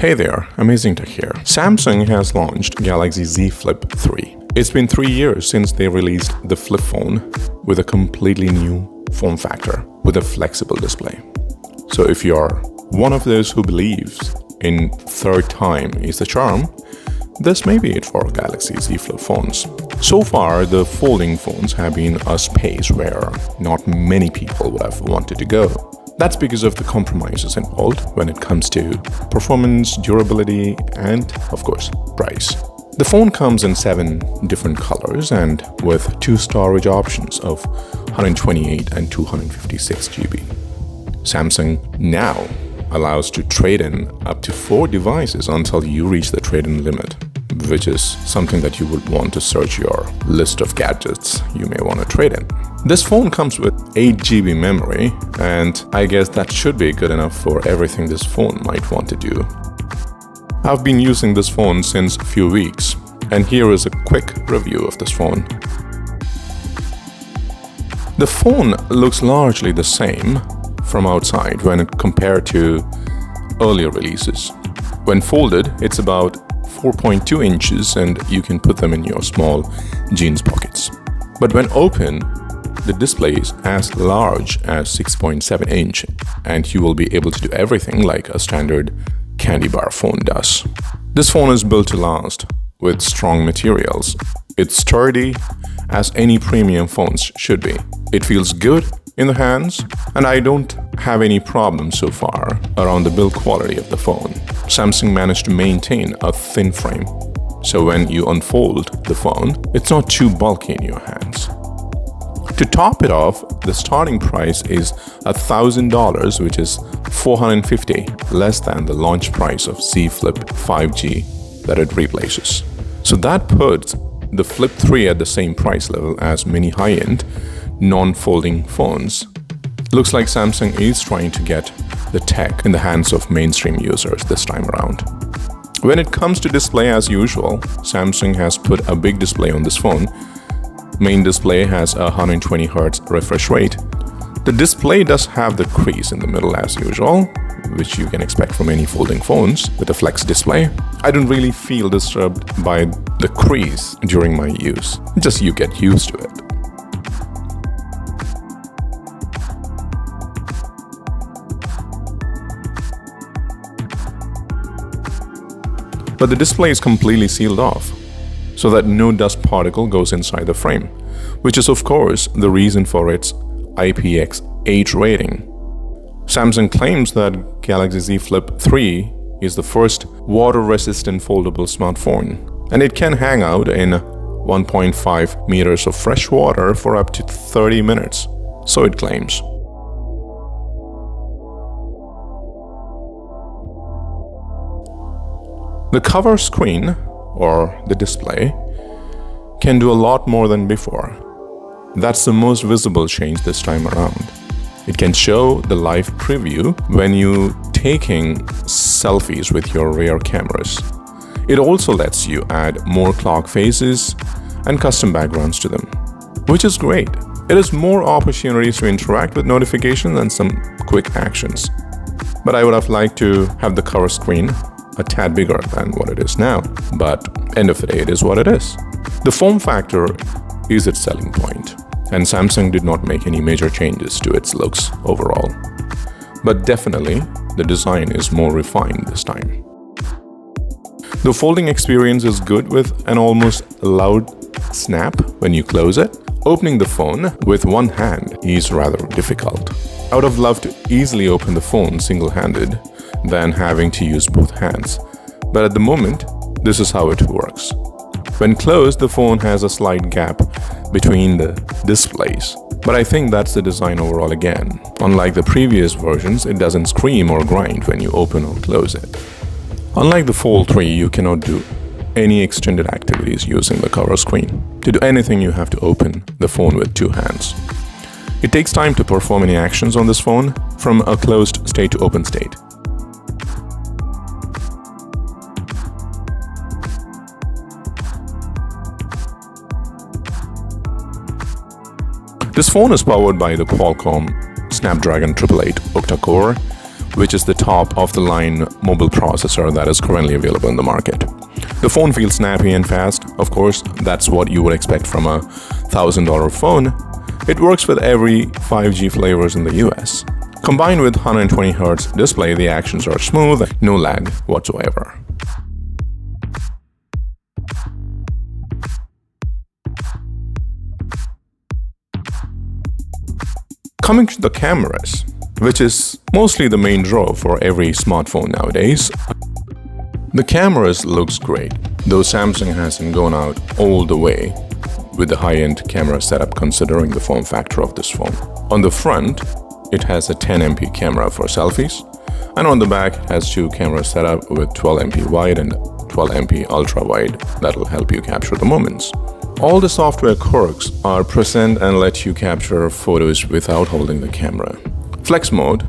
Hey there, Amazing Tech here. Samsung has launched Galaxy Z Flip 3. It's been 3 years since they released the flip phone with a completely new form factor with a flexible display. So if you're one of those who believes in third time is the charm, this may be it for Galaxy Z Flip phones. So far, the folding phones have been a space where not many people would have wanted to go. That's because of the compromises involved when it comes to performance, durability, and, of course, price. The phone comes in 7 different colors and with 2 storage options of 128 and 256 GB. Samsung now allows to trade in up to 4 devices until you reach the trade-in limit, which is something that you would want to search your list of gadgets you may want to trade in. This phone comes with 8 GB memory, and I guess that should be good enough for everything this phone might want to do. I've been using this phone since a few weeks, and here is a quick review of this phone. The phone looks largely the same from outside when compared to earlier releases. When folded, it's about 4.2 inches and you can put them in your small jeans pockets. But when open, the display is as large as 6.7 inch and you will be able to do everything like a standard candy bar phone does. This phone is built to last with strong materials. It's sturdy as any premium phones should be. It feels good in the hands, and I don't have any problems so far around the build quality of the phone. Samsung managed to maintain a thin frame, so when you unfold the phone, it's not too bulky in your hands. To top it off, the starting price is $1,000, which is $450 less than the launch price of Z Flip 5G that it replaces. So that puts the Flip 3 at the same price level as many high-end non-folding phones. Looks like Samsung is trying to get the tech in the hands of mainstream users this time around. When it comes to display, as usual, Samsung has put a big display on this phone. Main display has a 120Hz refresh rate. The display does have the crease in the middle as usual, which you can expect from any folding phones with a flex display. I don't really feel disturbed by the crease during my use, just you get used to it. But the display is completely sealed off, so that no dust particle goes inside the frame, which is of course the reason for its IPX8 rating. Samsung claims that Galaxy Z Flip 3 is the first water-resistant foldable smartphone, and it can hang out in 1.5 meters of fresh water for up to 30 minutes, so it claims. The cover screen, or the display, can do a lot more than before. That's the most visible change this time around. It can show the live preview when you're taking selfies with your rear cameras. It also lets you add more clock faces and custom backgrounds to them, which is great. It is more opportunities to interact with notifications and some quick actions. But I would have liked to have the cover screen a tad bigger than what it is now, but end of the day, it is what it is. The form factor is its selling point, and Samsung did not make any major changes to its looks overall. But definitely, the design is more refined this time. The folding experience is good with an almost loud snap when you close it. Opening the phone with one hand is rather difficult. I would have loved to easily open the phone single-handed than having to use both hands. But at the moment, this is how it works. When closed, the phone has a slight gap between the displays. But I think that's the design overall again. Unlike the previous versions, it doesn't scream or grind when you open or close it. Unlike the Fold 3, you cannot do any extended activities using the cover screen. To do anything, you have to open the phone with 2 hands. It takes time to perform any actions on this phone from a closed state to open state. This phone is powered by the Qualcomm Snapdragon 888 octa-core which is the top-of-the-line mobile processor that is currently available in the market. The phone feels snappy and fast. Of course, that's what you would expect from a $1,000 phone. It works with every 5G flavors in the US. Combined with 120Hz display, the actions are smooth, no lag whatsoever. Coming to the cameras, which is mostly the main draw for every smartphone nowadays, the cameras looks great, though Samsung hasn't gone out all the way with the high-end camera setup considering the form factor of this phone. On the front, it has a 10MP camera for selfies, and on the back has two cameras set up with 12MP wide and 12MP ultra wide that will help you capture the moments. All the software quirks are present and let you capture photos without holding the camera. Flex mode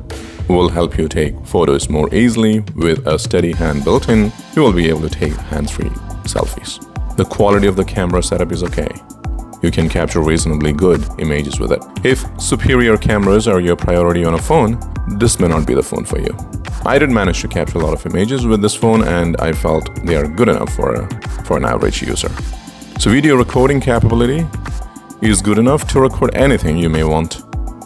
will help you take photos more easily. With a steady hand built in, you will be able to take hands-free selfies. The quality of the camera setup is okay. You can capture reasonably good images with it. If superior cameras are your priority on a phone, this may not be the phone for you. I did manage to capture a lot of images with this phone, and I felt they are good enough for an average user. So video recording capability is good enough to record anything you may want,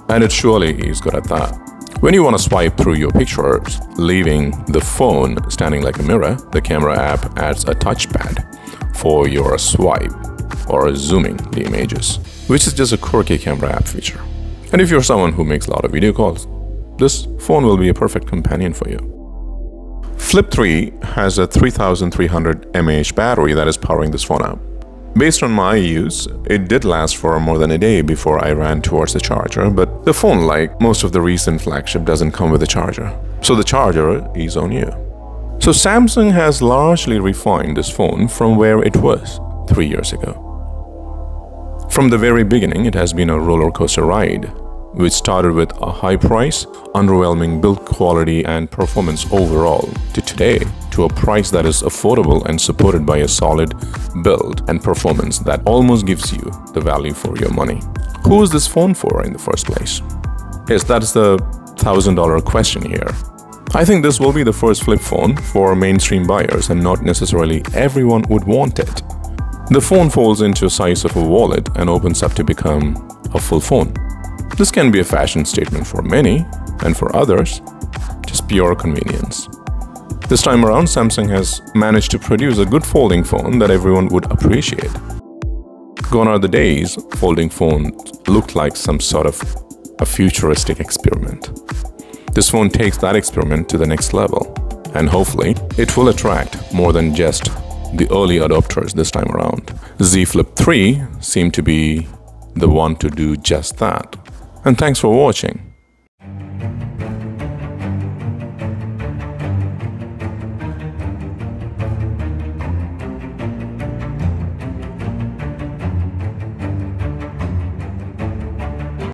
and it surely is good at that. When you want to swipe through your pictures, leaving the phone standing like a mirror, the camera app adds a touchpad for your swipe or zooming the images, which is just a quirky camera app feature. And if you're someone who makes a lot of video calls, this phone will be a perfect companion for you. Flip 3 has a 3300 mAh battery that is powering this phone up. Based on my use, it did last for more than a day before I ran towards the charger, but the phone, like most of the recent flagship, doesn't come with a charger. So the charger is on you. So Samsung has largely refined this phone from where it was 3 years ago. From the very beginning, it has been a roller coaster ride, which started with a high price, underwhelming build quality and performance overall, to today, to a price that is affordable and supported by a solid build and performance that almost gives you the value for your money. Who is this phone for in the first place? Yes, that's the $1,000 question here. I think this will be the first flip phone for mainstream buyers, and not necessarily everyone would want it. The phone folds into the size of a wallet and opens up to become a full phone. This can be a fashion statement for many, and for others, just pure convenience. This time around, Samsung has managed to produce a good folding phone that everyone would appreciate. Gone are the days folding phones looked like some sort of a futuristic experiment. This phone takes that experiment to the next level, and hopefully, it will attract more than just the early adopters this time around. Z Flip 3 seemed to be the one to do just that. And thanks for watching.